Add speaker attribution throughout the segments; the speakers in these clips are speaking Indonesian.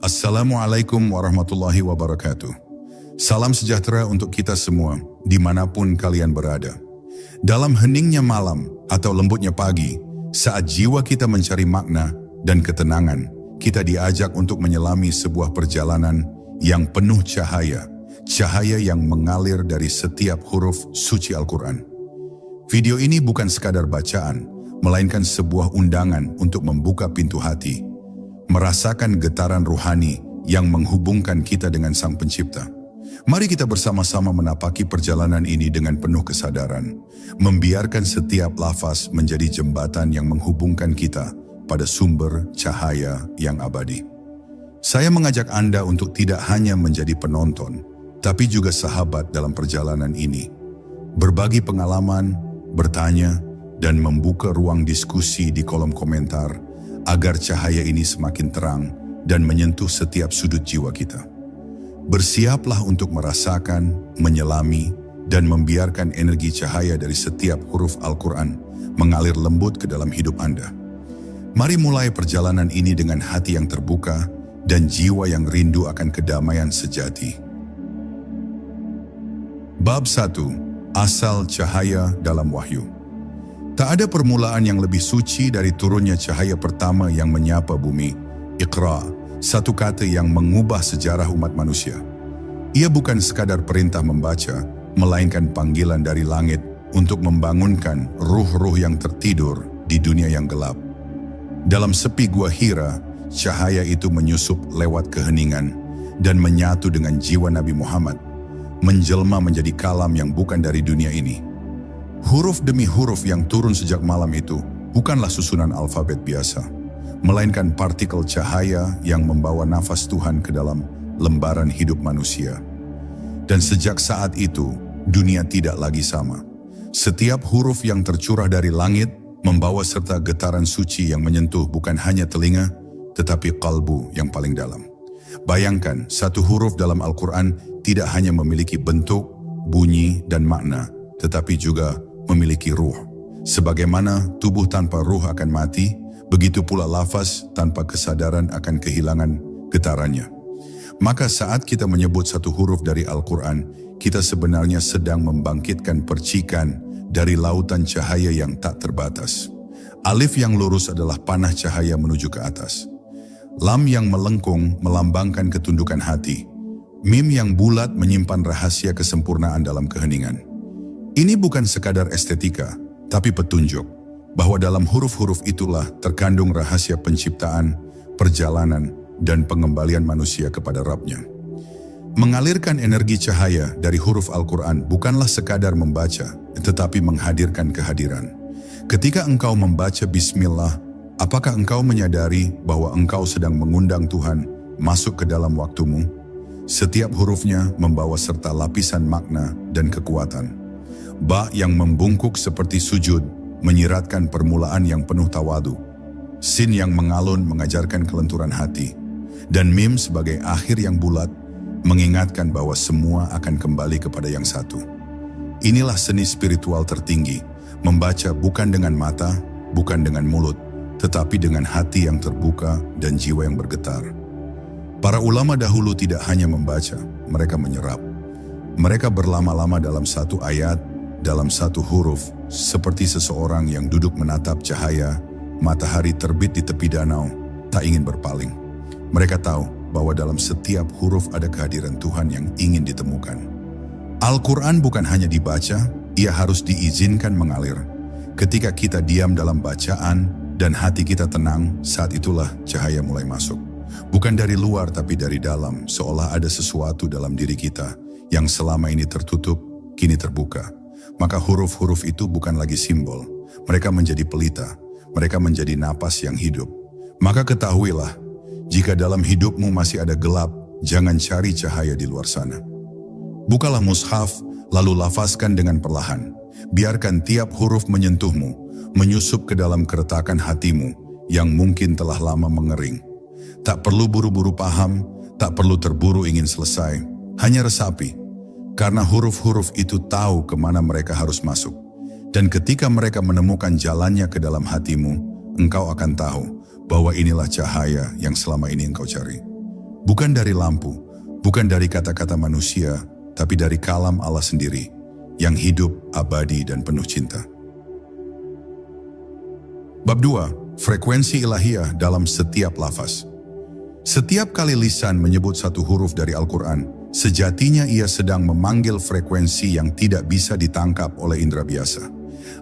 Speaker 1: Assalamualaikum warahmatullahi wabarakatuh. Salam sejahtera untuk kita semua, dimanapun kalian berada. Dalam heningnya malam atau lembutnya pagi, saat jiwa kita mencari makna dan ketenangan, kita diajak untuk menyelami sebuah perjalanan yang penuh cahaya yang mengalir dari setiap huruf suci Al-Quran. Video ini bukan sekadar bacaan, melainkan sebuah undangan untuk membuka pintu hati, merasakan getaran ruhani yang menghubungkan kita dengan Sang Pencipta. Mari kita bersama-sama menapaki perjalanan ini dengan penuh kesadaran, membiarkan setiap lafaz menjadi jembatan yang menghubungkan kita pada sumber cahaya yang abadi. Saya mengajak Anda untuk tidak hanya menjadi penonton, tapi juga sahabat dalam perjalanan ini. Berbagi pengalaman, bertanya, dan membuka ruang diskusi di kolom komentar agar cahaya ini semakin terang dan menyentuh setiap sudut jiwa kita. Bersiaplah untuk merasakan, menyelami, dan membiarkan energi cahaya dari setiap huruf Al-Quran mengalir lembut ke dalam hidup Anda. Mari mulai perjalanan ini dengan hati yang terbuka dan jiwa yang rindu akan kedamaian sejati. Bab 1. Asal cahaya dalam wahyu. Tak ada permulaan yang lebih suci dari turunnya cahaya pertama yang menyapa bumi, Iqra, satu kata yang mengubah sejarah umat manusia. Ia bukan sekadar perintah membaca, melainkan panggilan dari langit untuk membangunkan ruh-ruh yang tertidur di dunia yang gelap. Dalam sepi gua Hira, cahaya itu menyusup lewat keheningan dan menyatu dengan jiwa Nabi Muhammad, menjelma menjadi kalam yang bukan dari dunia ini. Huruf demi huruf yang turun sejak malam itu bukanlah susunan alfabet biasa, melainkan partikel cahaya yang membawa nafas Tuhan ke dalam lembaran hidup manusia. Dan sejak saat itu, dunia tidak lagi sama. Setiap huruf yang tercurah dari langit membawa serta getaran suci yang menyentuh bukan hanya telinga, tetapi kalbu yang paling dalam. Bayangkan, satu huruf dalam Al-Quran tidak hanya memiliki bentuk, bunyi, dan makna, tetapi juga memiliki ruh. Sebagaimana tubuh tanpa ruh akan mati, begitu pula lafaz tanpa kesadaran akan kehilangan getarannya. Maka saat kita menyebut satu huruf dari Al-Quran, kita sebenarnya sedang membangkitkan percikan dari lautan cahaya yang tak terbatas. Alif yang lurus adalah panah cahaya menuju ke atas. Lam yang melengkung melambangkan ketundukan hati. Mim yang bulat menyimpan rahasia kesempurnaan dalam keheningan. Ini bukan sekadar estetika, tapi petunjuk bahwa dalam huruf-huruf itulah terkandung rahasia penciptaan, perjalanan, dan pengembalian manusia kepada Rabb-Nya. Mengalirkan energi cahaya dari huruf Al-Quran bukanlah sekadar membaca, tetapi menghadirkan kehadiran. Ketika engkau membaca Bismillah, apakah engkau menyadari bahwa engkau sedang mengundang Tuhan masuk ke dalam waktumu? Setiap hurufnya membawa serta lapisan makna dan kekuatan. Ba yang membungkuk seperti sujud menyiratkan permulaan yang penuh tawadu. Sin yang mengalun mengajarkan kelenturan hati. Dan mim sebagai akhir yang bulat mengingatkan bahwa semua akan kembali kepada yang satu. Inilah seni spiritual tertinggi, membaca bukan dengan mata, bukan dengan mulut, tetapi dengan hati yang terbuka dan jiwa yang bergetar. Para ulama dahulu tidak hanya membaca, mereka menyerap. Mereka berlama-lama dalam satu ayat, dalam satu huruf, seperti seseorang yang duduk menatap cahaya matahari terbit di tepi danau, tak ingin berpaling. Mereka tahu bahwa dalam setiap huruf ada kehadiran Tuhan yang ingin ditemukan. Al-Quran bukan hanya dibaca, ia harus diizinkan mengalir. Ketika kita diam dalam bacaan dan hati kita tenang, saat itulah cahaya mulai masuk. Bukan dari luar tapi dari dalam, seolah ada sesuatu dalam diri kita yang selama ini tertutup, kini terbuka. Maka huruf-huruf itu bukan lagi simbol, mereka menjadi pelita, mereka menjadi napas yang hidup. Maka ketahuilah, jika dalam hidupmu masih ada gelap, jangan cari cahaya di luar sana. Bukalah mushaf, lalu lafazkan dengan perlahan. Biarkan tiap huruf menyentuhmu, menyusup ke dalam keretakan hatimu yang mungkin telah lama mengering. Tak perlu buru-buru paham, tak perlu terburu ingin selesai, hanya resapi. Karena huruf-huruf itu tahu kemana mereka harus masuk. Dan ketika mereka menemukan jalannya ke dalam hatimu, engkau akan tahu bahwa inilah cahaya yang selama ini engkau cari. Bukan dari lampu, bukan dari kata-kata manusia, tapi dari kalam Allah sendiri, yang hidup, abadi, dan penuh cinta. Bab 2. Frekuensi ilahiyah dalam setiap lafaz. Setiap kali lisan menyebut satu huruf dari Al-Quran, sejatinya ia sedang memanggil frekuensi yang tidak bisa ditangkap oleh indera biasa.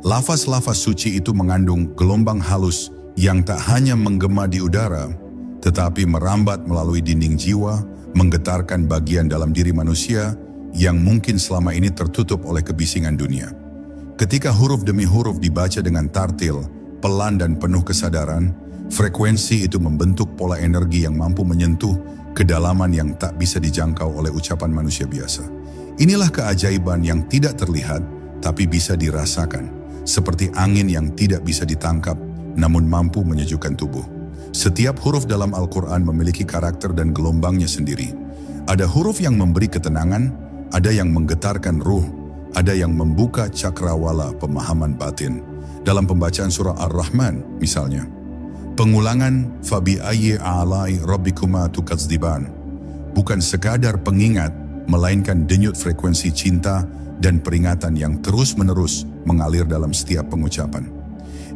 Speaker 1: Lafaz-lafaz suci itu mengandung gelombang halus yang tak hanya menggema di udara, tetapi merambat melalui dinding jiwa, menggetarkan bagian dalam diri manusia yang mungkin selama ini tertutup oleh kebisingan dunia. Ketika huruf demi huruf dibaca dengan tartil, pelan dan penuh kesadaran, frekuensi itu membentuk pola energi yang mampu menyentuh kedalaman yang tak bisa dijangkau oleh ucapan manusia biasa. Inilah keajaiban yang tidak terlihat, tapi bisa dirasakan, seperti angin yang tidak bisa ditangkap, namun mampu menyejukkan tubuh. Setiap huruf dalam Al-Quran memiliki karakter dan gelombangnya sendiri. Ada huruf yang memberi ketenangan, ada yang menggetarkan ruh, ada yang membuka cakrawala pemahaman batin. Dalam pembacaan surah Ar-Rahman misalnya, pengulangan Fabi ayyi a'lai rabbikuma tukadziban bukan sekadar pengingat, melainkan denyut frekuensi cinta dan peringatan yang terus-menerus mengalir dalam setiap pengucapan.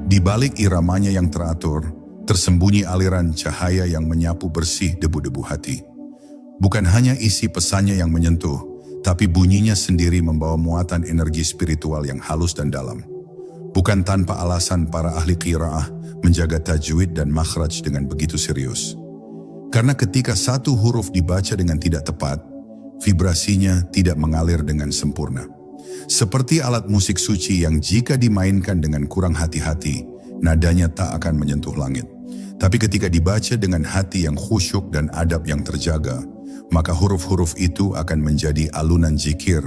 Speaker 1: Di balik iramanya yang teratur, tersembunyi aliran cahaya yang menyapu bersih debu-debu hati. Bukan hanya isi pesannya yang menyentuh, tapi bunyinya sendiri membawa muatan energi spiritual yang halus dan dalam. Bukan tanpa alasan para ahli qiraah menjaga tajwid dan makhraj dengan begitu serius. Karena ketika satu huruf dibaca dengan tidak tepat, vibrasinya tidak mengalir dengan sempurna. Seperti alat musik suci yang jika dimainkan dengan kurang hati-hati, nadanya tak akan menyentuh langit. Tapi ketika dibaca dengan hati yang khusyuk dan adab yang terjaga, maka huruf-huruf itu akan menjadi alunan zikir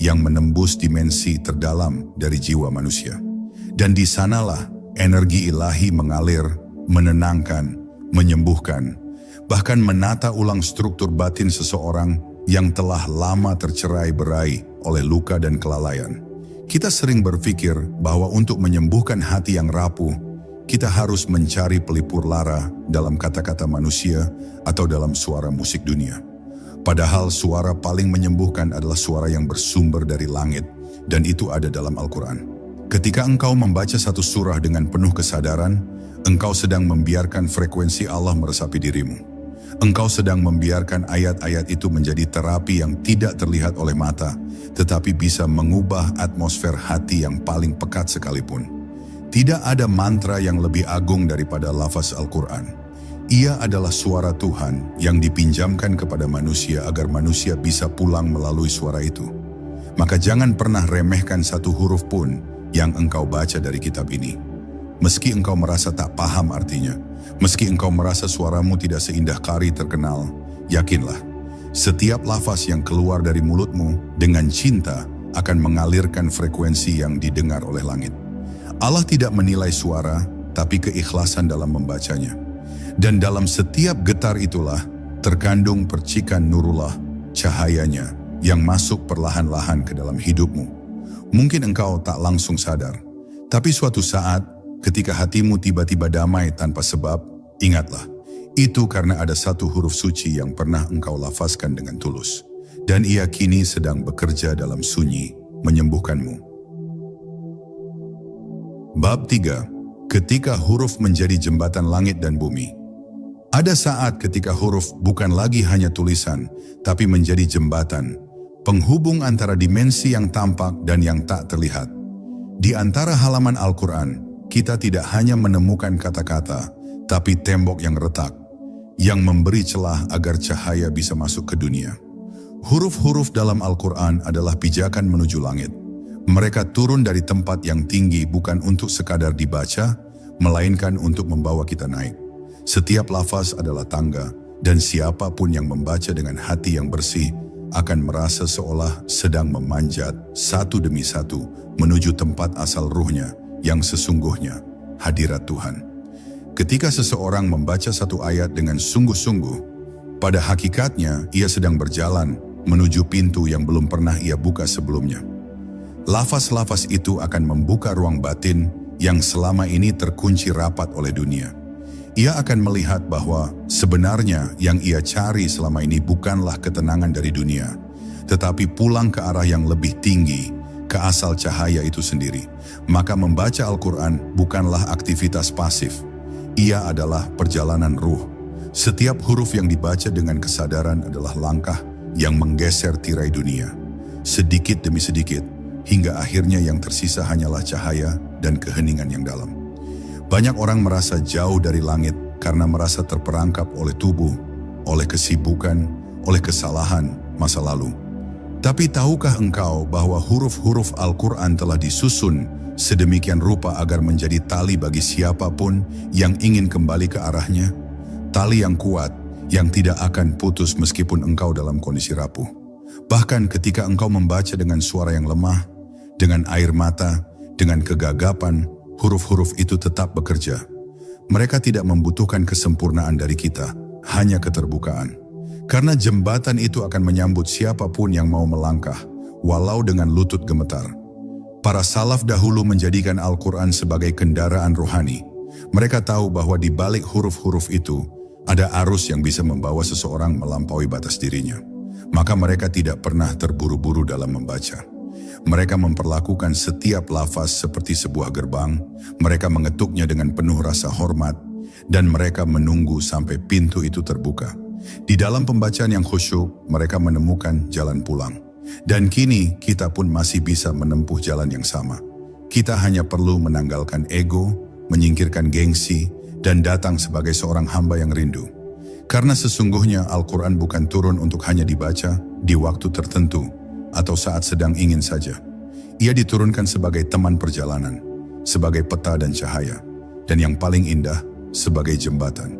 Speaker 1: yang menembus dimensi terdalam dari jiwa manusia. Dan di sanalah energi ilahi mengalir, menenangkan, menyembuhkan, bahkan menata ulang struktur batin seseorang yang telah lama tercerai-berai oleh luka dan kelalaian. Kita sering berpikir bahwa untuk menyembuhkan hati yang rapuh, kita harus mencari pelipur lara dalam kata-kata manusia atau dalam suara musik dunia. Padahal suara paling menyembuhkan adalah suara yang bersumber dari langit, dan itu ada dalam Al-Quran. Ketika engkau membaca satu surah dengan penuh kesadaran, engkau sedang membiarkan frekuensi Allah meresapi dirimu. Engkau sedang membiarkan ayat-ayat itu menjadi terapi yang tidak terlihat oleh mata, tetapi bisa mengubah atmosfer hati yang paling pekat sekalipun. Tidak ada mantra yang lebih agung daripada lafaz Al-Quran. Ia adalah suara Tuhan yang dipinjamkan kepada manusia agar manusia bisa pulang melalui suara itu. Maka jangan pernah remehkan satu huruf pun yang engkau baca dari kitab ini. Meski engkau merasa tak paham artinya, meski engkau merasa suaramu tidak seindah qari terkenal, yakinlah, setiap lafaz yang keluar dari mulutmu dengan cinta akan mengalirkan frekuensi yang didengar oleh langit. Allah tidak menilai suara, tapi keikhlasan dalam membacanya. Dan dalam setiap getar itulah terkandung percikan nurullah, cahayanya yang masuk perlahan-lahan ke dalam hidupmu. Mungkin engkau tak langsung sadar, tapi suatu saat ketika hatimu tiba-tiba damai tanpa sebab, ingatlah, itu karena ada satu huruf suci yang pernah engkau lafazkan dengan tulus. Dan ia kini sedang bekerja dalam sunyi, menyembuhkanmu. Bab 3. Ketika huruf menjadi jembatan langit dan bumi. Ada saat ketika huruf bukan lagi hanya tulisan, tapi menjadi jembatan, penghubung antara dimensi yang tampak dan yang tak terlihat. Di antara halaman Al-Quran, kita tidak hanya menemukan kata-kata, tapi tembok yang retak, yang memberi celah agar cahaya bisa masuk ke dunia. Huruf-huruf dalam Al-Quran adalah pijakan menuju langit. Mereka turun dari tempat yang tinggi bukan untuk sekadar dibaca, melainkan untuk membawa kita naik. Setiap lafaz adalah tangga, dan siapapun yang membaca dengan hati yang bersih akan merasa seolah sedang memanjat satu demi satu menuju tempat asal ruhnya yang sesungguhnya, hadirat Tuhan. Ketika seseorang membaca satu ayat dengan sungguh-sungguh, pada hakikatnya ia sedang berjalan menuju pintu yang belum pernah ia buka sebelumnya. Lafaz-lafaz itu akan membuka ruang batin yang selama ini terkunci rapat oleh dunia. Ia akan melihat bahwa sebenarnya yang ia cari selama ini bukanlah ketenangan dari dunia, tetapi pulang ke arah yang lebih tinggi, ke asal cahaya itu sendiri. Maka membaca Al-Quran bukanlah aktivitas pasif. Ia adalah perjalanan ruh. Setiap huruf yang dibaca dengan kesadaran adalah langkah yang menggeser tirai dunia. Sedikit demi sedikit, hingga akhirnya yang tersisa hanyalah cahaya dan keheningan yang dalam. Banyak orang merasa jauh dari langit karena merasa terperangkap oleh tubuh, oleh kesibukan, oleh kesalahan masa lalu. Tapi tahukah engkau bahwa huruf-huruf Al-Quran telah disusun sedemikian rupa agar menjadi tali bagi siapapun yang ingin kembali ke arahnya? Tali yang kuat, yang tidak akan putus meskipun engkau dalam kondisi rapuh. Bahkan ketika engkau membaca dengan suara yang lemah, dengan air mata, dengan kegagapan, huruf-huruf itu tetap bekerja. Mereka tidak membutuhkan kesempurnaan dari kita, hanya keterbukaan. Karena jembatan itu akan menyambut siapapun yang mau melangkah, walau dengan lutut gemetar. Para salaf dahulu menjadikan Al-Quran sebagai kendaraan rohani. Mereka tahu bahwa di balik huruf-huruf itu, ada arus yang bisa membawa seseorang melampaui batas dirinya. Maka mereka tidak pernah terburu-buru dalam membaca. Mereka memperlakukan setiap lafaz seperti sebuah gerbang, mereka mengetuknya dengan penuh rasa hormat, dan mereka menunggu sampai pintu itu terbuka. Di dalam pembacaan yang khusyuk, mereka menemukan jalan pulang. Dan kini kita pun masih bisa menempuh jalan yang sama. Kita hanya perlu menanggalkan ego, menyingkirkan gengsi, dan datang sebagai seorang hamba yang rindu. Karena sesungguhnya Al-Quran bukan turun untuk hanya dibaca di waktu tertentu, atau saat sedang ingin saja. Ia diturunkan sebagai teman perjalanan, sebagai peta dan cahaya, dan yang paling indah, sebagai jembatan.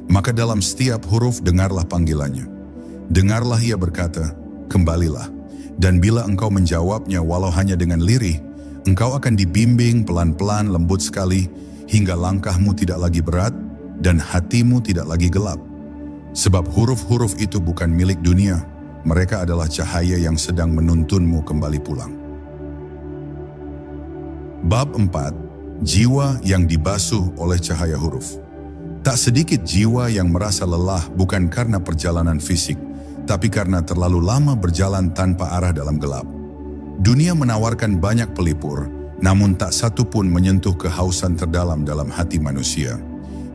Speaker 1: Maka dalam setiap huruf dengarlah panggilannya. Dengarlah ia berkata, kembalilah. Dan bila engkau menjawabnya walau hanya dengan lirih, engkau akan dibimbing pelan-pelan lembut sekali, hingga langkahmu tidak lagi berat, dan hatimu tidak lagi gelap. Sebab huruf-huruf itu bukan milik dunia, mereka adalah cahaya yang sedang menuntunmu kembali pulang. Bab 4. Jiwa yang dibasuh oleh cahaya huruf. Tak sedikit jiwa yang merasa lelah bukan karena perjalanan fisik, tapi karena terlalu lama berjalan tanpa arah dalam gelap. Dunia menawarkan banyak pelipur, namun tak satu pun menyentuh kehausan terdalam dalam hati manusia.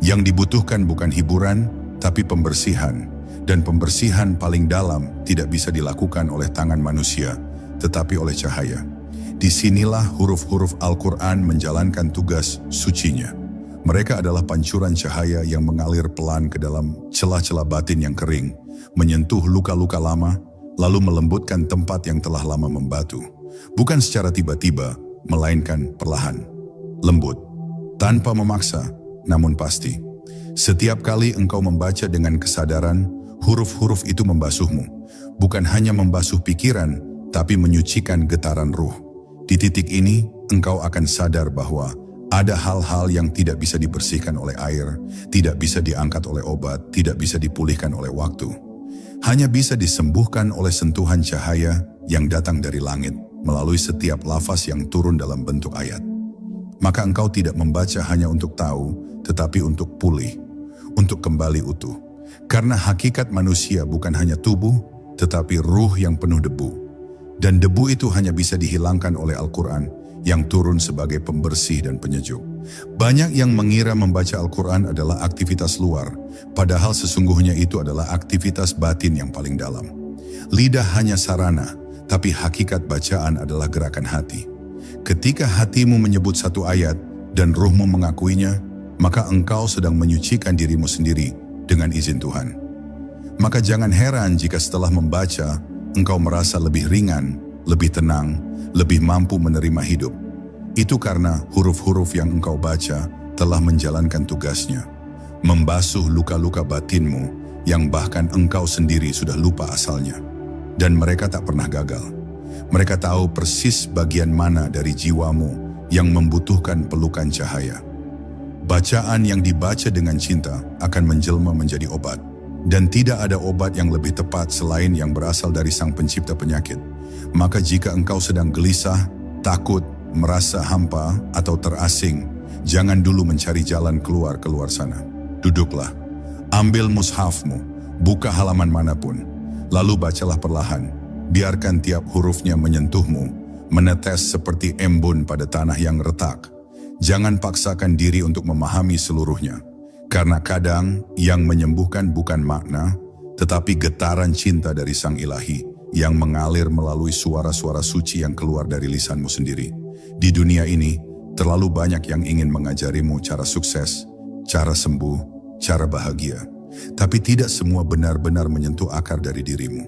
Speaker 1: Yang dibutuhkan bukan hiburan, tapi pembersihan. Dan pembersihan paling dalam tidak bisa dilakukan oleh tangan manusia, tetapi oleh cahaya. Disinilah huruf-huruf Al-Quran menjalankan tugas sucinya. Mereka adalah pancuran cahaya yang mengalir pelan ke dalam celah-celah batin yang kering, menyentuh luka-luka lama, lalu melembutkan tempat yang telah lama membatu. Bukan secara tiba-tiba, melainkan perlahan, lembut, tanpa memaksa, namun pasti. Setiap kali engkau membaca dengan kesadaran, huruf-huruf itu membasuhmu, bukan hanya membasuh pikiran, tapi menyucikan getaran ruh. Di titik ini, engkau akan sadar bahwa ada hal-hal yang tidak bisa dibersihkan oleh air, tidak bisa diangkat oleh obat, tidak bisa dipulihkan oleh waktu. Hanya bisa disembuhkan oleh sentuhan cahaya yang datang dari langit, melalui setiap lafaz yang turun dalam bentuk ayat. Maka engkau tidak membaca hanya untuk tahu, tetapi untuk pulih, untuk kembali utuh. Karena hakikat manusia bukan hanya tubuh, tetapi ruh yang penuh debu. Dan debu itu hanya bisa dihilangkan oleh Al-Quran yang turun sebagai pembersih dan penyejuk. Banyak yang mengira membaca Al-Quran adalah aktivitas luar, padahal sesungguhnya itu adalah aktivitas batin yang paling dalam. Lidah hanya sarana, tapi hakikat bacaan adalah gerakan hati. Ketika hatimu menyebut satu ayat dan ruhmu mengakuinya, maka engkau sedang menyucikan dirimu sendiri dengan izin Tuhan. Maka jangan heran jika setelah membaca, engkau merasa lebih ringan, lebih tenang, lebih mampu menerima hidup. Itu karena huruf-huruf yang engkau baca telah menjalankan tugasnya, membasuh luka-luka batinmu yang bahkan engkau sendiri sudah lupa asalnya. Dan mereka tak pernah gagal. Mereka tahu persis bagian mana dari jiwamu yang membutuhkan pelukan cahaya. Bacaan yang dibaca dengan cinta akan menjelma menjadi obat. Dan tidak ada obat yang lebih tepat selain yang berasal dari Sang Pencipta penyakit. Maka jika engkau sedang gelisah, takut, merasa hampa, atau terasing, jangan dulu mencari jalan keluar sana. Duduklah, ambil mushafmu, buka halaman manapun, lalu bacalah perlahan. Biarkan tiap hurufnya menyentuhmu, menetes seperti embun pada tanah yang retak. Jangan paksakan diri untuk memahami seluruhnya, karena kadang yang menyembuhkan bukan makna, tetapi getaran cinta dari Sang Ilahi yang mengalir melalui suara-suara suci yang keluar dari lisanmu sendiri. Di dunia ini, terlalu banyak yang ingin mengajarimu cara sukses, cara sembuh, cara bahagia. Tapi tidak semua benar-benar menyentuh akar dari dirimu.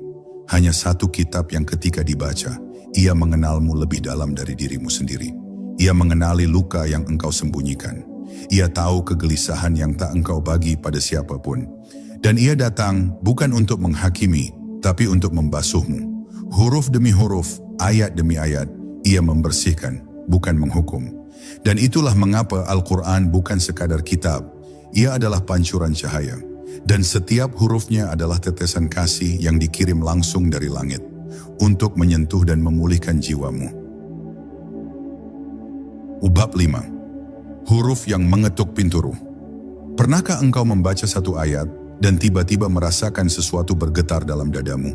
Speaker 1: Hanya satu kitab yang ketika dibaca, ia mengenalmu lebih dalam dari dirimu sendiri. Ia mengenali luka yang engkau sembunyikan. Ia tahu kegelisahan yang tak engkau bagi pada siapapun. Dan ia datang bukan untuk menghakimi, tapi untuk membasuhmu. Huruf demi huruf, ayat demi ayat, ia membersihkan, bukan menghukum. Dan itulah mengapa Al-Quran bukan sekadar kitab. Ia adalah pancuran cahaya. Dan setiap hurufnya adalah tetesan kasih yang dikirim langsung dari langit untuk menyentuh dan memulihkan jiwamu. Bab 5. Huruf yang mengetuk pintu ruh. Pernahkah engkau membaca satu ayat dan tiba-tiba merasakan sesuatu bergetar dalam dadamu?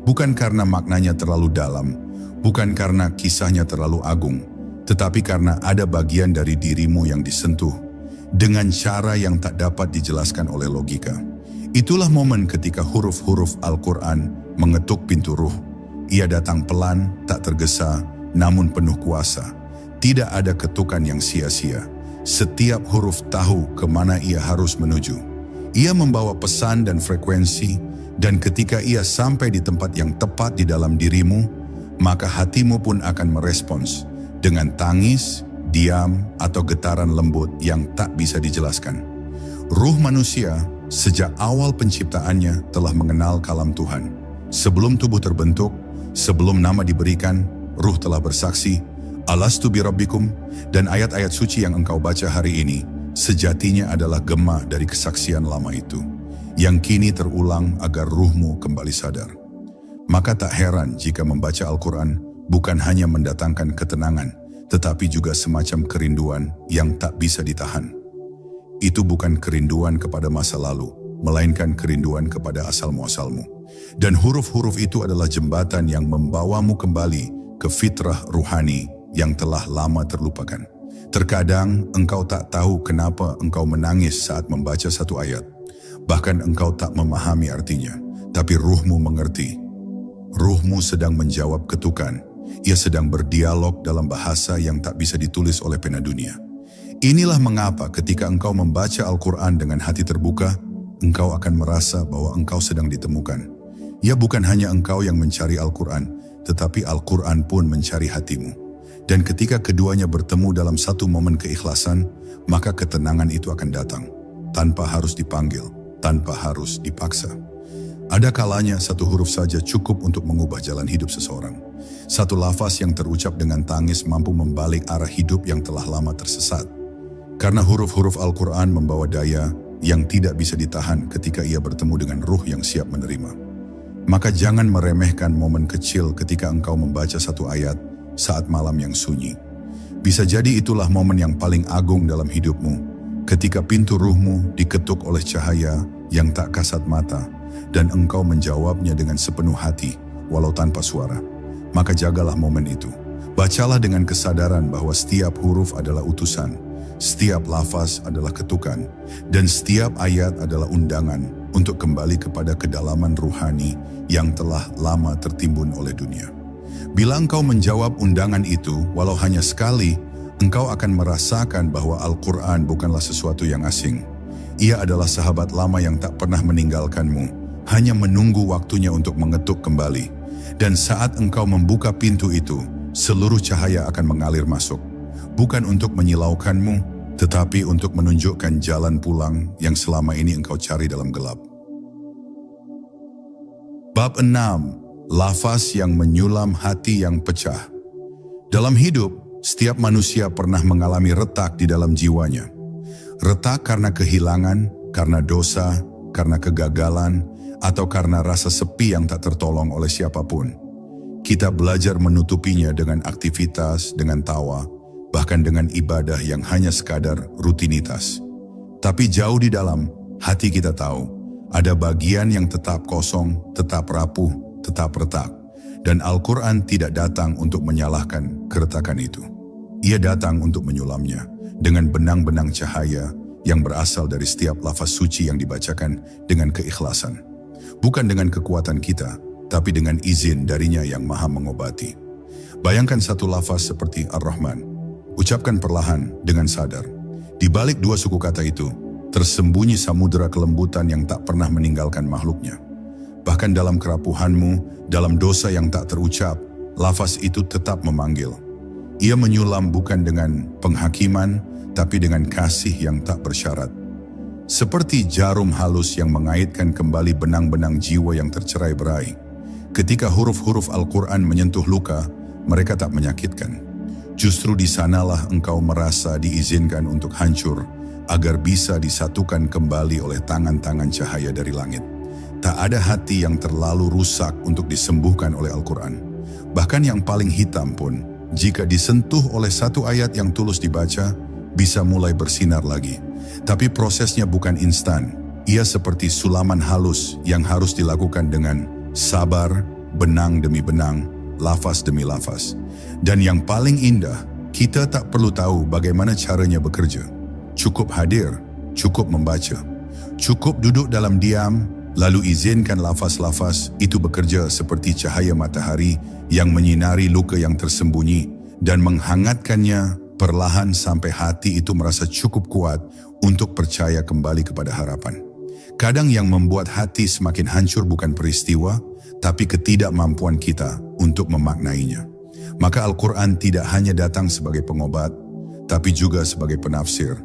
Speaker 1: Bukan karena maknanya terlalu dalam, bukan karena kisahnya terlalu agung, tetapi karena ada bagian dari dirimu yang disentuh dengan cara yang tak dapat dijelaskan oleh logika. Itulah momen ketika huruf-huruf Al-Quran mengetuk pintu ruh. Ia datang pelan, tak tergesa, namun penuh kuasa. Tidak ada ketukan yang sia-sia. Setiap huruf tahu kemana ia harus menuju. Ia membawa pesan dan frekuensi, dan ketika ia sampai di tempat yang tepat di dalam dirimu, maka hatimu pun akan merespons dengan tangis, diam, atau getaran lembut yang tak bisa dijelaskan. Ruh manusia sejak awal penciptaannya telah mengenal kalam Tuhan. Sebelum tubuh terbentuk, sebelum nama diberikan, ruh telah bersaksi, Alastu birabbikum, dan ayat-ayat suci yang engkau baca hari ini sejatinya adalah gema dari kesaksian lama itu, yang kini terulang agar ruhmu kembali sadar. Maka tak heran jika membaca Al-Quran bukan hanya mendatangkan ketenangan, tetapi juga semacam kerinduan yang tak bisa ditahan. Itu bukan kerinduan kepada masa lalu, melainkan kerinduan kepada asal-muasalmu. Dan huruf-huruf itu adalah jembatan yang membawamu kembali ke fitrah ruhani yang telah lama terlupakan. Terkadang engkau tak tahu kenapa engkau menangis saat membaca satu ayat. Bahkan engkau tak memahami artinya, tapi ruhmu mengerti. Ruhmu sedang menjawab ketukan. Ia sedang berdialog dalam bahasa yang tak bisa ditulis oleh pena dunia. Inilah mengapa ketika engkau membaca Al-Quran dengan hati terbuka, engkau akan merasa bahwa engkau sedang ditemukan. Ya, bukan hanya engkau yang mencari Al-Quran, tetapi Al-Quran pun mencari hatimu. Dan ketika keduanya bertemu dalam satu momen keikhlasan, maka ketenangan itu akan datang, tanpa harus dipanggil, tanpa harus dipaksa. Ada kalanya satu huruf saja cukup untuk mengubah jalan hidup seseorang. Satu lafaz yang terucap dengan tangis mampu membalik arah hidup yang telah lama tersesat. Karena huruf-huruf Al-Quran membawa daya yang tidak bisa ditahan ketika ia bertemu dengan ruh yang siap menerima. Maka jangan meremehkan momen kecil ketika engkau membaca satu ayat saat malam yang sunyi. Bisa jadi itulah momen yang paling agung dalam hidupmu, ketika pintu ruhmu diketuk oleh cahaya yang tak kasat mata, dan engkau menjawabnya dengan sepenuh hati, walau tanpa suara. Maka jagalah momen itu. Bacalah dengan kesadaran bahwa setiap huruf adalah utusan, setiap lafaz adalah ketukan, dan setiap ayat adalah undangan untuk kembali kepada kedalaman ruhani yang telah lama tertimbun oleh dunia. Bila engkau menjawab undangan itu, walau hanya sekali, engkau akan merasakan bahwa Al-Quran bukanlah sesuatu yang asing. Ia adalah sahabat lama yang tak pernah meninggalkanmu, hanya menunggu waktunya untuk mengetuk kembali. Dan saat engkau membuka pintu itu, seluruh cahaya akan mengalir masuk. Bukan untuk menyilaukanmu, tetapi untuk menunjukkan jalan pulang yang selama ini engkau cari dalam gelap. Bab 6. Lafaz yang menyulam hati yang pecah. Dalam hidup, setiap manusia pernah mengalami retak di dalam jiwanya. Retak karena kehilangan, karena dosa, karena kegagalan, atau karena rasa sepi yang tak tertolong oleh siapapun. Kita belajar menutupinya dengan aktivitas, dengan tawa, bahkan dengan ibadah yang hanya sekadar rutinitas. Tapi jauh di dalam, hati kita tahu, ada bagian yang tetap kosong, tetap rapuh, tetap retak. Dan Al-Quran tidak datang untuk menyalahkan keretakan itu. Ia datang untuk menyulamnya dengan benang-benang cahaya yang berasal dari setiap lafaz suci yang dibacakan dengan keikhlasan. Bukan dengan kekuatan kita, tapi dengan izin darinya yang maha mengobati. Bayangkan satu lafaz seperti Ar-Rahman. Ucapkan perlahan dengan sadar. Di balik dua suku kata itu, tersembunyi samudera kelembutan yang tak pernah meninggalkan makhluknya. Bahkan dalam kerapuhanmu, dalam dosa yang tak terucap, lafaz itu tetap memanggil. Ia menyulam bukan dengan penghakiman, tapi dengan kasih yang tak bersyarat. Seperti jarum halus yang mengaitkan kembali benang-benang jiwa yang tercerai-berai. Ketika huruf-huruf Al-Quran menyentuh luka, mereka tak menyakitkan. Justru di sanalah engkau merasa diizinkan untuk hancur, agar bisa disatukan kembali oleh tangan-tangan cahaya dari langit. Tak ada hati yang terlalu rusak untuk disembuhkan oleh Al-Quran. Bahkan yang paling hitam pun, jika disentuh oleh satu ayat yang tulus dibaca, bisa mulai bersinar lagi. Tapi prosesnya bukan instan. Ia seperti sulaman halus yang harus dilakukan dengan sabar, benang demi benang, lafaz demi lafaz. Dan yang paling indah, kita tak perlu tahu bagaimana caranya bekerja. Cukup hadir, cukup membaca. Cukup duduk dalam diam, lalu izinkan lafaz-lafaz itu bekerja seperti cahaya matahari yang menyinari luka yang tersembunyi dan menghangatkannya perlahan sampai hati itu merasa cukup kuat untuk percaya kembali kepada harapan. Kadang yang membuat hati semakin hancur bukan peristiwa, tapi ketidakmampuan kita untuk memaknainya. Maka Al-Quran tidak hanya datang sebagai pengobat, tapi juga sebagai penafsir.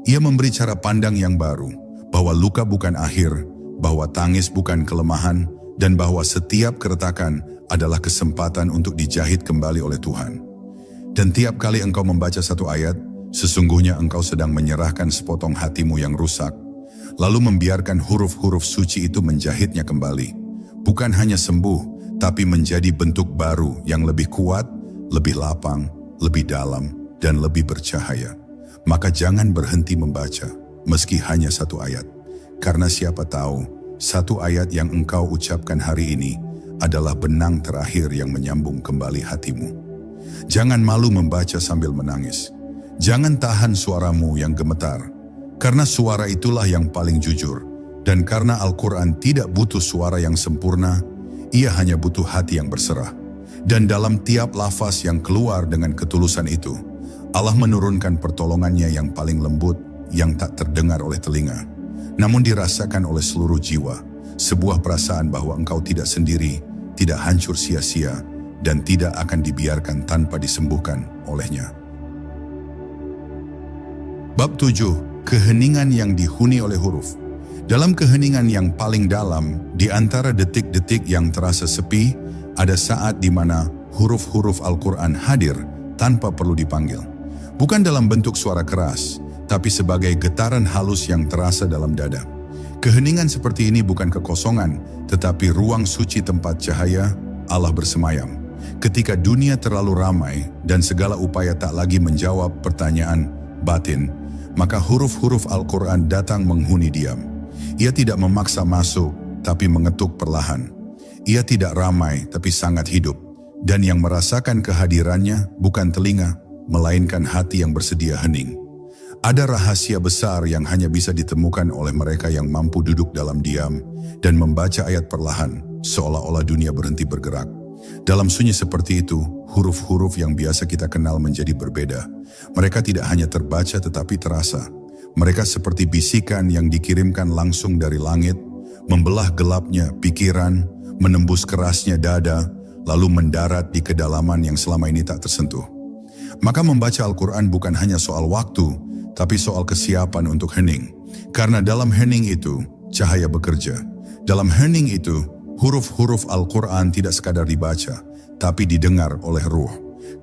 Speaker 1: Ia memberi cara pandang yang baru, bahwa luka bukan akhir, bahwa tangis bukan kelemahan, dan bahwa setiap keretakan adalah kesempatan untuk dijahit kembali oleh Tuhan. Dan tiap kali engkau membaca satu ayat, sesungguhnya engkau sedang menyerahkan sepotong hatimu yang rusak, lalu membiarkan huruf-huruf suci itu menjahitnya kembali. Bukan hanya sembuh, tapi menjadi bentuk baru yang lebih kuat, lebih lapang, lebih dalam, dan lebih bercahaya. Maka jangan berhenti membaca, meski hanya satu ayat. Karena siapa tahu, satu ayat yang engkau ucapkan hari ini adalah benang terakhir yang menyambung kembali hatimu. Jangan malu membaca sambil menangis. Jangan tahan suaramu yang gemetar, karena suara itulah yang paling jujur. Dan karena Al-Quran tidak butuh suara yang sempurna, ia hanya butuh hati yang berserah. Dan dalam tiap lafaz yang keluar dengan ketulusan itu, Allah menurunkan pertolongannya yang paling lembut, yang tak terdengar oleh telinga, namun dirasakan oleh seluruh jiwa. Sebuah perasaan bahwa engkau tidak sendiri, tidak hancur sia-sia, dan tidak akan dibiarkan tanpa disembuhkan olehnya. Bab 7. Keheningan yang dihuni oleh huruf. Dalam keheningan yang paling dalam, di antara detik-detik yang terasa sepi, ada saat di mana huruf-huruf Al-Quran hadir tanpa perlu dipanggil. Bukan dalam bentuk suara keras, tapi sebagai getaran halus yang terasa dalam dada. Keheningan seperti ini bukan kekosongan, tetapi ruang suci tempat cahaya Allah bersemayam. Ketika dunia terlalu ramai dan segala upaya tak lagi menjawab pertanyaan batin, maka huruf-huruf Al-Quran datang menghuni diam. Ia tidak memaksa masuk, tapi mengetuk perlahan. Ia tidak ramai, tapi sangat hidup. Dan yang merasakan kehadirannya bukan telinga, melainkan hati yang bersedia hening. Ada rahasia besar yang hanya bisa ditemukan oleh mereka yang mampu duduk dalam diam dan membaca ayat perlahan, seolah-olah dunia berhenti bergerak. Dalam sunyi seperti itu, huruf-huruf yang biasa kita kenal menjadi berbeda. Mereka tidak hanya terbaca tetapi terasa. Mereka seperti bisikan yang dikirimkan langsung dari langit, membelah gelapnya pikiran, menembus kerasnya dada, lalu mendarat di kedalaman yang selama ini tak tersentuh. Maka membaca Al-Quran bukan hanya soal waktu, tapi soal kesiapan untuk hening. Karena dalam hening itu, cahaya bekerja. Dalam hening itu, huruf-huruf Al-Quran tidak sekadar dibaca, tapi didengar oleh ruh.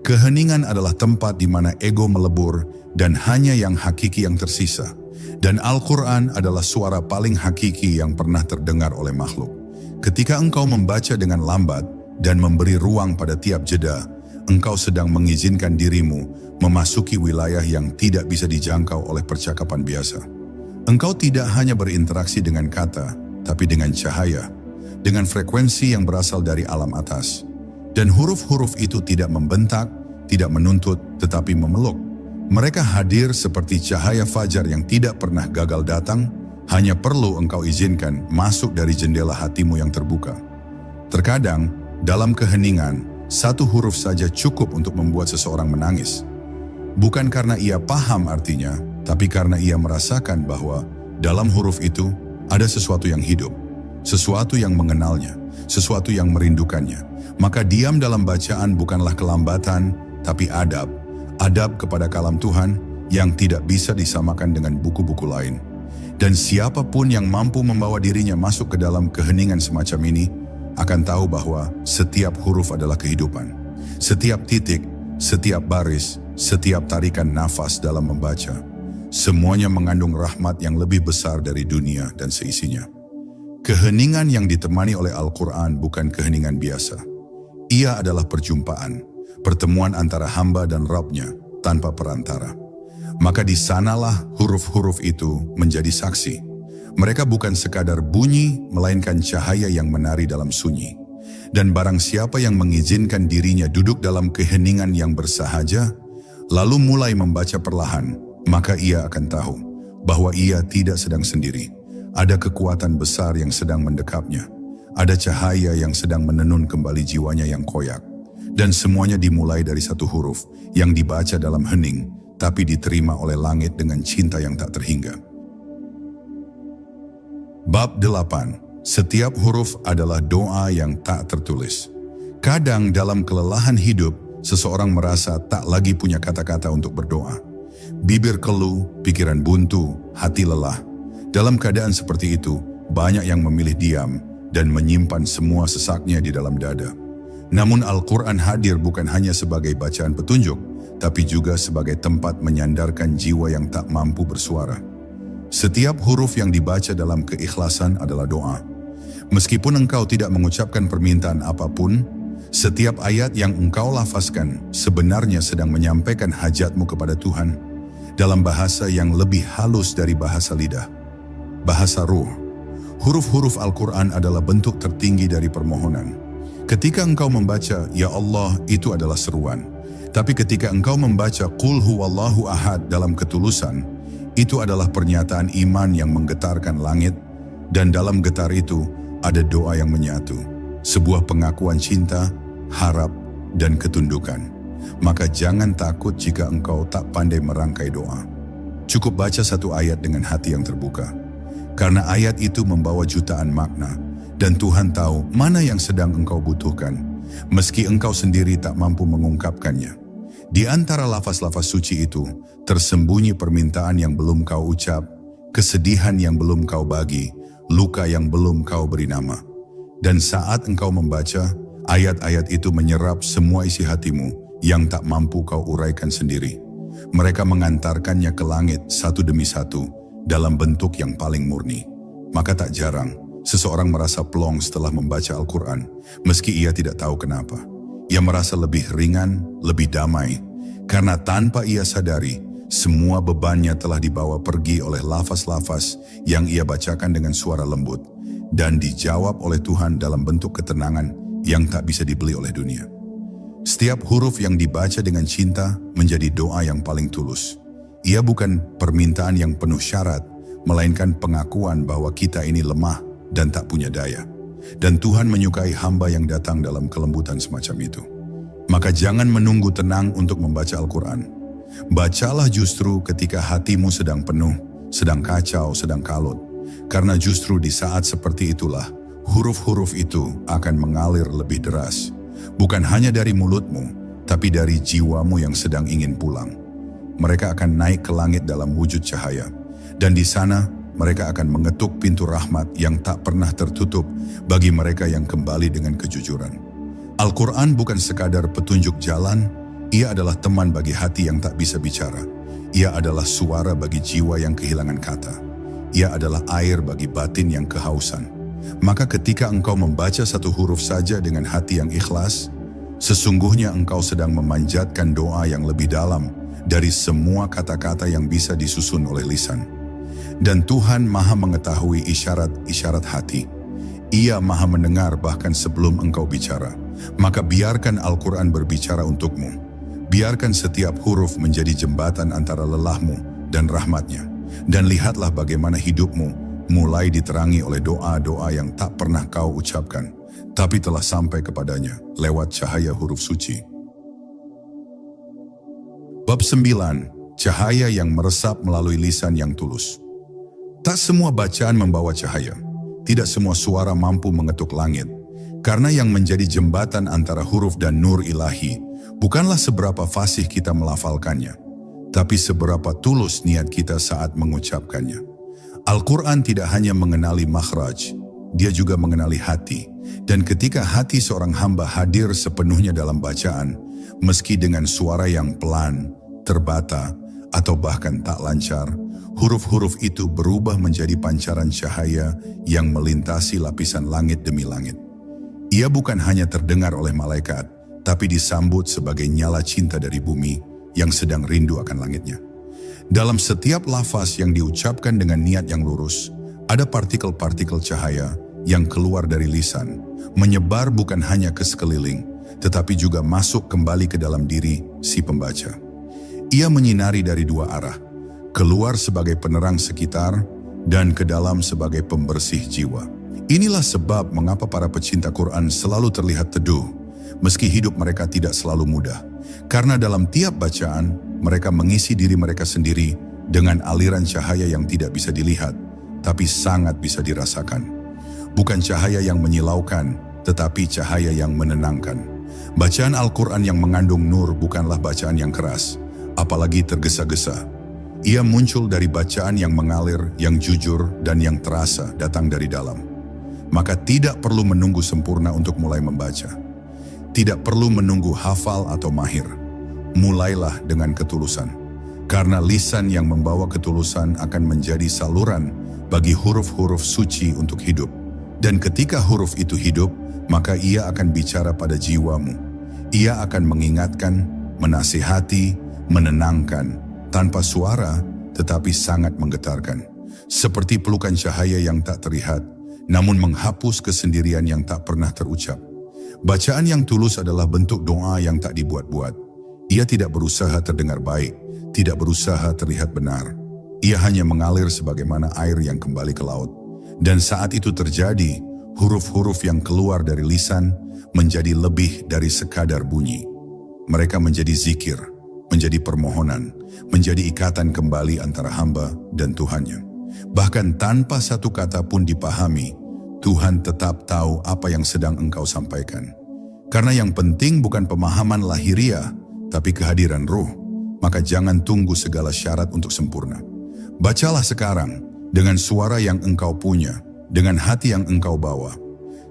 Speaker 1: Keheningan adalah tempat di mana ego melebur dan hanya yang hakiki yang tersisa. Dan Al-Quran adalah suara paling hakiki yang pernah terdengar oleh makhluk. Ketika engkau membaca dengan lambat dan memberi ruang pada tiap jeda, engkau sedang mengizinkan dirimu memasuki wilayah yang tidak bisa dijangkau oleh percakapan biasa. Engkau tidak hanya berinteraksi dengan kata, tapi dengan cahaya, dengan frekuensi yang berasal dari alam atas. Dan huruf-huruf itu tidak membentak, tidak menuntut, tetapi memeluk. Mereka hadir seperti cahaya fajar yang tidak pernah gagal datang, hanya perlu engkau izinkan masuk dari jendela hatimu yang terbuka. Terkadang, dalam keheningan, satu huruf saja cukup untuk membuat seseorang menangis. Bukan karena ia paham artinya, tapi karena ia merasakan bahwa dalam huruf itu ada sesuatu yang hidup, sesuatu yang mengenalnya, sesuatu yang merindukannya. Maka diam dalam bacaan bukanlah kelambatan, tapi adab kepada kalam Tuhan yang tidak bisa disamakan dengan buku-buku lain. Dan siapapun yang mampu membawa dirinya masuk ke dalam keheningan semacam ini, akan tahu bahwa setiap huruf adalah kehidupan. Setiap titik, setiap baris, setiap tarikan nafas dalam membaca, semuanya mengandung rahmat yang lebih besar dari dunia dan seisinya. Keheningan yang ditemani oleh Al-Quran bukan keheningan biasa. Ia adalah perjumpaan, pertemuan antara hamba dan Rabb-Nya tanpa perantara. Maka di sanalah huruf-huruf itu menjadi saksi. Mereka bukan sekadar bunyi, melainkan cahaya yang menari dalam sunyi. Dan barang siapa yang mengizinkan dirinya duduk dalam keheningan yang bersahaja, lalu mulai membaca perlahan, maka ia akan tahu bahwa ia tidak sedang sendiri. Ada kekuatan besar yang sedang mendekapnya. Ada cahaya yang sedang menenun kembali jiwanya yang koyak. Dan semuanya dimulai dari satu huruf yang dibaca dalam hening, tapi diterima oleh langit dengan cinta yang tak terhingga. Bab 8. Setiap huruf adalah doa yang tak tertulis. Kadang dalam kelelahan hidup, seseorang merasa tak lagi punya kata-kata untuk berdoa. Bibir keluh, pikiran buntu, hati lelah. Dalam keadaan seperti itu, banyak yang memilih diam dan menyimpan semua sesaknya di dalam dada. Namun Al-Quran hadir bukan hanya sebagai bacaan petunjuk, tapi juga sebagai tempat menyandarkan jiwa yang tak mampu bersuara. Setiap huruf yang dibaca dalam keikhlasan adalah doa. Meskipun engkau tidak mengucapkan permintaan apapun, setiap ayat yang engkau lafazkan sebenarnya sedang menyampaikan hajatmu kepada Tuhan dalam bahasa yang lebih halus dari bahasa lidah, bahasa ruh. Huruf-huruf Al-Quran adalah bentuk tertinggi dari permohonan. Ketika engkau membaca, Ya Allah, itu adalah seruan. Tapi ketika engkau membaca Qul huwallahu ahad dalam ketulusan, itu adalah pernyataan iman yang menggetarkan langit, dan dalam getar itu ada doa yang menyatu, sebuah pengakuan cinta, harap, dan ketundukan. Maka jangan takut jika engkau tak pandai merangkai doa. Cukup baca satu ayat dengan hati yang terbuka. Karena ayat itu membawa jutaan makna, dan Tuhan tahu mana yang sedang engkau butuhkan, meski engkau sendiri tak mampu mengungkapkannya. Di antara lafaz-lafaz suci itu, tersembunyi permintaan yang belum kau ucap, kesedihan yang belum kau bagi, luka yang belum kau beri nama. Dan saat engkau membaca, ayat-ayat itu menyerap semua isi hatimu yang tak mampu kau uraikan sendiri. Mereka mengantarkannya ke langit satu demi satu dalam bentuk yang paling murni. Maka tak jarang, seseorang merasa plong setelah membaca Al-Quran, meski ia tidak tahu kenapa. Ia merasa lebih ringan, lebih damai, karena tanpa ia sadari, semua bebannya telah dibawa pergi oleh lafaz-lafaz yang ia bacakan dengan suara lembut, dan dijawab oleh Tuhan dalam bentuk ketenangan yang tak bisa dibeli oleh dunia. Setiap huruf yang dibaca dengan cinta menjadi doa yang paling tulus. Ia bukan permintaan yang penuh syarat, melainkan pengakuan bahwa kita ini lemah dan tak punya daya. Dan Tuhan menyukai hamba yang datang dalam kelembutan semacam itu. Maka jangan menunggu tenang untuk membaca Al-Quran. Bacalah justru ketika hatimu sedang penuh, sedang kacau, sedang kalut. Karena justru di saat seperti itulah, huruf-huruf itu akan mengalir lebih deras. Bukan hanya dari mulutmu, tapi dari jiwamu yang sedang ingin pulang. Mereka akan naik ke langit dalam wujud cahaya. Dan di sana, mereka akan mengetuk pintu rahmat yang tak pernah tertutup bagi mereka yang kembali dengan kejujuran. Al-Quran bukan sekadar petunjuk jalan, ia adalah teman bagi hati yang tak bisa bicara. Ia adalah suara bagi jiwa yang kehilangan kata. Ia adalah air bagi batin yang kehausan. Maka ketika engkau membaca satu huruf saja dengan hati yang ikhlas, sesungguhnya engkau sedang memanjatkan doa yang lebih dalam dari semua kata-kata yang bisa disusun oleh lisan. Dan Tuhan Maha mengetahui isyarat-isyarat hati. Ia Maha mendengar bahkan sebelum engkau bicara. Maka biarkan Al-Quran berbicara untukmu. Biarkan setiap huruf menjadi jembatan antara lelahmu dan rahmatnya. Dan lihatlah bagaimana hidupmu mulai diterangi oleh doa-doa yang tak pernah kau ucapkan, tapi telah sampai kepadanya lewat cahaya huruf suci. Bab 9. Cahaya yang meresap melalui lisan yang tulus. Tak semua bacaan membawa cahaya. Tidak semua suara mampu mengetuk langit. Karena yang menjadi jembatan antara huruf dan nur ilahi bukanlah seberapa fasih kita melafalkannya, tapi seberapa tulus niat kita saat mengucapkannya. Al-Quran tidak hanya mengenali makhraj, dia juga mengenali hati. Dan ketika hati seorang hamba hadir sepenuhnya dalam bacaan, meski dengan suara yang pelan, terbata, atau bahkan tak lancar, huruf-huruf itu berubah menjadi pancaran cahaya yang melintasi lapisan langit demi langit. Ia bukan hanya terdengar oleh malaikat, tapi disambut sebagai nyala cinta dari bumi yang sedang rindu akan langitnya. Dalam setiap lafaz yang diucapkan dengan niat yang lurus, ada partikel-partikel cahaya yang keluar dari lisan, menyebar bukan hanya ke sekeliling, tetapi juga masuk kembali ke dalam diri si pembaca. Ia menyinari dari dua arah, keluar sebagai penerang sekitar dan ke dalam sebagai pembersih jiwa. Inilah sebab mengapa para pecinta Quran selalu terlihat teduh, meski hidup mereka tidak selalu mudah. Karena dalam tiap bacaan, mereka mengisi diri mereka sendiri dengan aliran cahaya yang tidak bisa dilihat, tapi sangat bisa dirasakan. Bukan cahaya yang menyilaukan, tetapi cahaya yang menenangkan. Bacaan Al-Quran yang mengandung nur bukanlah bacaan yang keras, apalagi tergesa-gesa. Ia muncul dari bacaan yang mengalir, yang jujur, dan yang terasa datang dari dalam. Maka tidak perlu menunggu sempurna untuk mulai membaca. Tidak perlu menunggu hafal atau mahir. Mulailah dengan ketulusan. Karena lisan yang membawa ketulusan akan menjadi saluran bagi huruf-huruf suci untuk hidup. Dan ketika huruf itu hidup, maka ia akan bicara pada jiwamu. Ia akan mengingatkan, menasihati, menenangkan, tanpa suara tetapi sangat menggetarkan. Seperti pelukan cahaya yang tak terlihat, namun menghapus kesendirian yang tak pernah terucap. Bacaan yang tulus adalah bentuk doa yang tak dibuat-buat. Ia tidak berusaha terdengar baik, tidak berusaha terlihat benar. Ia hanya mengalir sebagaimana air yang kembali ke laut. Dan saat itu terjadi, huruf-huruf yang keluar dari lisan menjadi lebih dari sekadar bunyi. Mereka menjadi zikir, menjadi permohonan, menjadi ikatan kembali antara hamba dan Tuhannya. Bahkan tanpa satu kata pun dipahami, Tuhan tetap tahu apa yang sedang engkau sampaikan. Karena yang penting bukan pemahaman lahiriah, tapi kehadiran ruh. Maka jangan tunggu segala syarat untuk sempurna. Bacalah sekarang dengan suara yang engkau punya, dengan hati yang engkau bawa.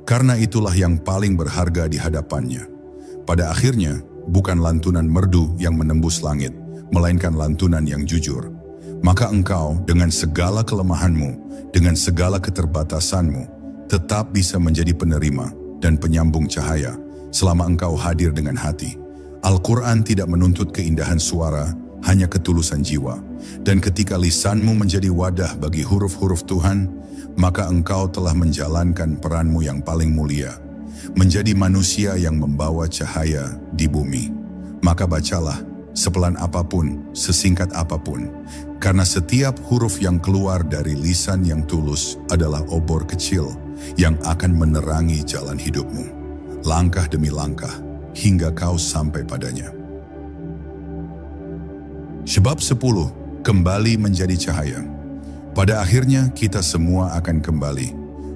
Speaker 1: Karena itulah yang paling berharga di hadapannya. Pada akhirnya, bukan lantunan merdu yang menembus langit, melainkan lantunan yang jujur. Maka engkau dengan segala kelemahanmu, dengan segala keterbatasanmu, tetap bisa menjadi penerima dan penyambung cahaya selama engkau hadir dengan hati. Al-Quran tidak menuntut keindahan suara, hanya ketulusan jiwa. Dan ketika lisanmu menjadi wadah bagi huruf-huruf Tuhan, maka engkau telah menjalankan peranmu yang paling mulia, menjadi manusia yang membawa cahaya di bumi. Maka bacalah, sepelan apapun, sesingkat apapun, karena setiap huruf yang keluar dari lisan yang tulus adalah obor kecil yang akan menerangi jalan hidupmu, langkah demi langkah, hingga kau sampai padanya. Sebab 10, kembali menjadi cahaya. Pada akhirnya kita semua akan kembali.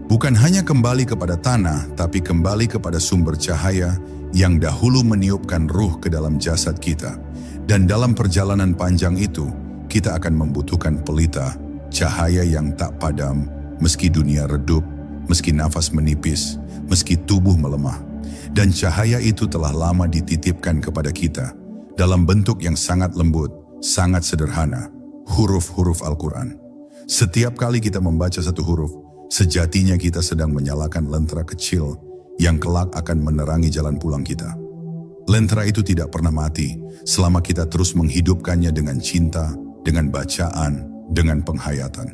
Speaker 1: Bukan hanya kembali kepada tanah, tapi kembali kepada sumber cahaya yang dahulu meniupkan ruh ke dalam jasad kita. Dan dalam perjalanan panjang itu, kita akan membutuhkan pelita, cahaya yang tak padam, meski dunia redup, meski nafas menipis, meski tubuh melemah. Dan cahaya itu telah lama dititipkan kepada kita, dalam bentuk yang sangat lembut, sangat sederhana, huruf-huruf Al-Quran. Setiap kali kita membaca satu huruf, sejatinya kita sedang menyalakan lentera kecil yang kelak akan menerangi jalan pulang kita. Lentera itu tidak pernah mati selama kita terus menghidupkannya dengan cinta, dengan bacaan, dengan penghayatan.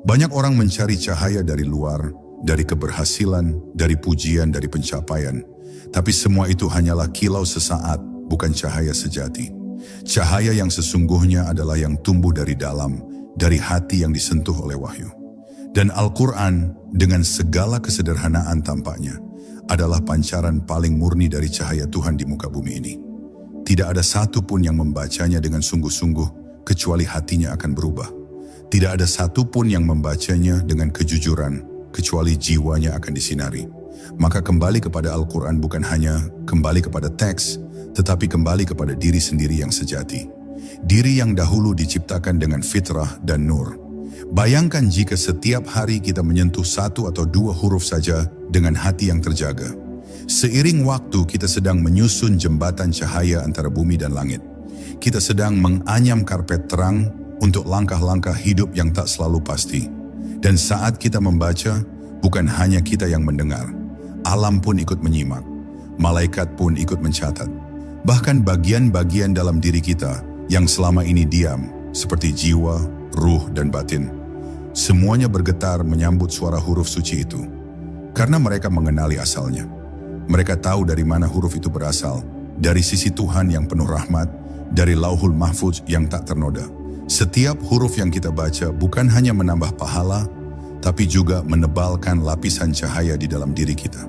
Speaker 1: Banyak orang mencari cahaya dari luar, dari keberhasilan, dari pujian, dari pencapaian. Tapi semua itu hanyalah kilau sesaat, bukan cahaya sejati. Cahaya yang sesungguhnya adalah yang tumbuh dari dalam, dari hati yang disentuh oleh wahyu. Dan Al-Quran dengan segala kesederhanaan tampaknya adalah pancaran paling murni dari cahaya Tuhan di muka bumi ini. Tidak ada satu pun yang membacanya dengan sungguh-sungguh kecuali hatinya akan berubah. Tidak ada satu pun yang membacanya dengan kejujuran kecuali jiwanya akan disinari. Maka kembali kepada Al-Quran bukan hanya kembali kepada teks, tetapi kembali kepada diri sendiri yang sejati. Diri yang dahulu diciptakan dengan fitrah dan nur. Bayangkan jika setiap hari kita menyentuh 1 atau 2 huruf saja dengan hati yang terjaga. Seiring waktu kita sedang menyusun jembatan cahaya antara bumi dan langit. Kita sedang menganyam karpet terang untuk langkah-langkah hidup yang tak selalu pasti. Dan saat kita membaca, bukan hanya kita yang mendengar. Alam pun ikut menyimak. Malaikat pun ikut mencatat. Bahkan bagian-bagian dalam diri kita yang selama ini diam, seperti jiwa, ruh, dan batin. Semuanya bergetar menyambut suara huruf suci itu. Karena mereka mengenali asalnya. Mereka tahu dari mana huruf itu berasal. Dari sisi Tuhan yang penuh rahmat, dari Lauhul Mahfuz yang tak ternoda. Setiap huruf yang kita baca bukan hanya menambah pahala, tapi juga menebalkan lapisan cahaya di dalam diri kita.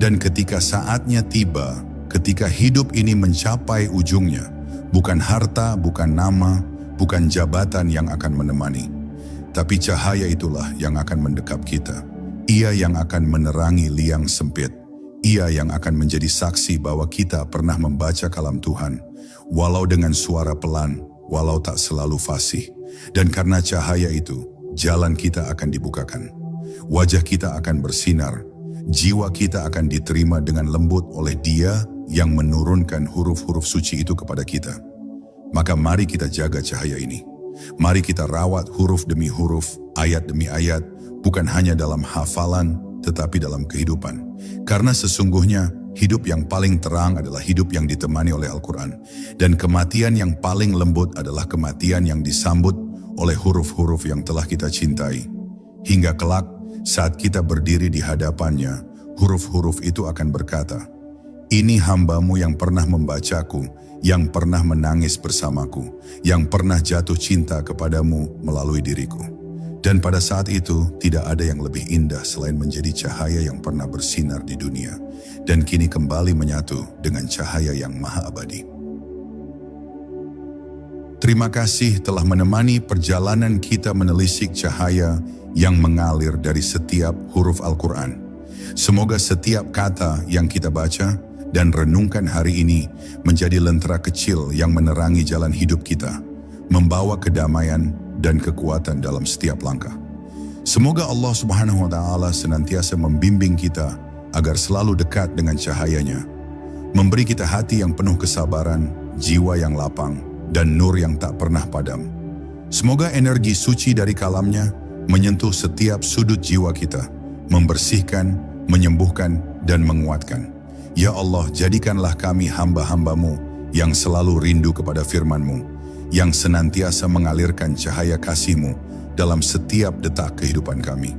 Speaker 1: Dan ketika saatnya tiba, ketika hidup ini mencapai ujungnya, bukan harta, bukan nama, bukan jabatan yang akan menemani, tapi cahaya itulah yang akan mendekap kita. Ia yang akan menerangi liang sempit. Ia yang akan menjadi saksi bahwa kita pernah membaca kalam Tuhan, walau dengan suara pelan, walau tak selalu fasih. Dan karena cahaya itu, jalan kita akan dibukakan. Wajah kita akan bersinar. Jiwa kita akan diterima dengan lembut oleh Dia yang menurunkan huruf-huruf suci itu kepada kita. Maka mari kita jaga cahaya ini. Mari kita rawat huruf demi huruf, ayat demi ayat, bukan hanya dalam hafalan, tetapi dalam kehidupan. Karena sesungguhnya hidup yang paling terang adalah hidup yang ditemani oleh Al-Quran. Dan kematian yang paling lembut adalah kematian yang disambut oleh huruf-huruf yang telah kita cintai. Hingga kelak, saat kita berdiri di hadapannya, huruf-huruf itu akan berkata, "Ini hamba-Mu yang pernah membacaku, yang pernah menangis bersamaku, yang pernah jatuh cinta kepadamu melalui diriku." Dan pada saat itu, tidak ada yang lebih indah selain menjadi cahaya yang pernah bersinar di dunia, dan kini kembali menyatu dengan cahaya yang maha abadi. Terima kasih telah menemani perjalanan kita menelisik cahaya yang mengalir dari setiap huruf Al-Quran. Semoga setiap kata yang kita baca dan renungkan hari ini menjadi lentera kecil yang menerangi jalan hidup kita, membawa kedamaian dan kekuatan dalam setiap langkah. Semoga Allah Subhanahu wa Ta'ala senantiasa membimbing kita agar selalu dekat dengan cahayanya, memberi kita hati yang penuh kesabaran, jiwa yang lapang, dan nur yang tak pernah padam. Semoga energi suci dari kalamnya menyentuh setiap sudut jiwa kita, membersihkan, menyembuhkan, dan menguatkan. Ya Allah, jadikanlah kami hamba-hamba-Mu yang selalu rindu kepada firman-Mu, yang senantiasa mengalirkan cahaya kasih-Mu dalam setiap detak kehidupan kami.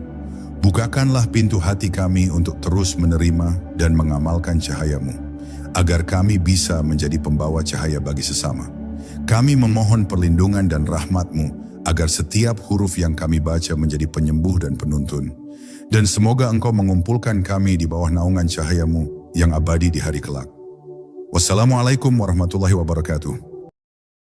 Speaker 1: Bukakanlah pintu hati kami untuk terus menerima dan mengamalkan cahaya-Mu, agar kami bisa menjadi pembawa cahaya bagi sesama. Kami memohon perlindungan dan rahmat-Mu, agar setiap huruf yang kami baca menjadi penyembuh dan penuntun. Dan semoga Engkau mengumpulkan kami di bawah naungan cahaya-Mu yang abadi di hari kelak. Wassalamualaikum warahmatullahi wabarakatuh.